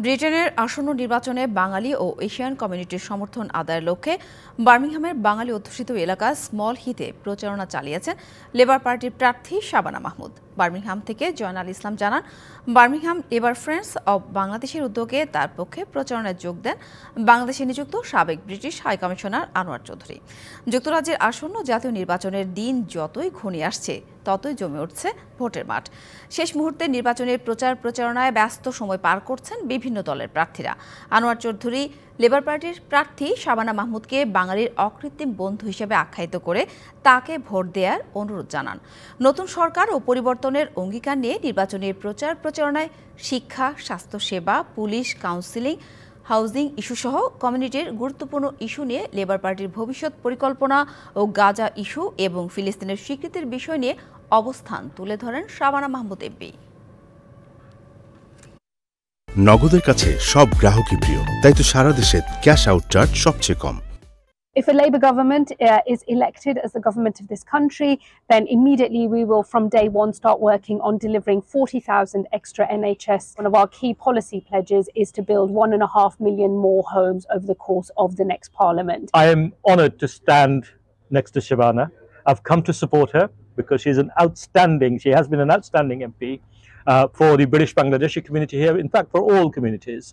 ব্রিটেনের আসন্ন নির্বাচনে বাঙালি ও এশিয়ান কমিউনিটির সমর্থন আদায়ের লক্ষ্যে বার্মিংহামের বাঙালি অধ্যুষিত এলাকা স্মল হিতে প্রচারণা চালিয়েছেন লেবার পার্টির প্রার্থী শাবানা মাহমুদ। বার্মিংহাম থেকে জয়নাল ইসলাম জানান, বার্মিংহাম লেবার ফ্রেন্ডস অব বাংলাদেশের উদ্যোগে তার পক্ষে প্রচারণায় যোগ দেন বাংলাদেশে নিযুক্ত সাবেক ব্রিটিশ হাইকমিশনার আনোয়ার চৌধুরী। যুক্তরাজ্যের আসন্ন জাতীয় নির্বাচনের দিন যতই ঘনিয়ে আসছে ততই জমে উঠছে ভোটের মাঠ। শেষ মুহূর্তে নির্বাচনের প্রচারণায় ব্যস্ত সময় পার করছেন বিভিন্ন দলের প্রার্থীরা। আনোয়ার চৌধুরী লেবার পার্টির প্রার্থী শাবানা মাহমুদকে বাঙালির অকৃত্রিম বন্ধু হিসেবে আখ্যায়িত করে তাকে ভোট দেওয়ার অনুরোধ জানান। নতুন সরকার ও পরিবর্তনের অঙ্গীকার নিয়ে নির্বাচনের প্রচারণায় শিক্ষা, স্বাস্থ্যসেবা, পুলিশ, কাউন্সিলিং, হাউজিং ইস্যুসহ কমিউনিটির গুরুত্বপূর্ণ ইস্যু নিয়ে লেবার পার্টির ভবিষ্যৎ পরিকল্পনা ও গাজা ইস্যু এবং ফিলিস্তিনের স্বীকৃতির বিষয় নিয়ে অবস্থান তুলে ধরেন শাবানা মাহমুদ এমপি। নগদের কাছে সব গ্রাহকই প্রিয়, তাই তো সারা দেশে ক্যাশ আউট চার্জ সবচেয়ে কম। If a Labour government is elected as the government of this country, then immediately we will from day one start working on delivering 40,000 extra NHS. One of our key policy pledges is to build 1.5 million more homes over the course of the next parliament. I am honoured to stand next to Shabana. I've come to support her because she has been an outstanding MP for the British Bangladeshi community here, in fact for all communities.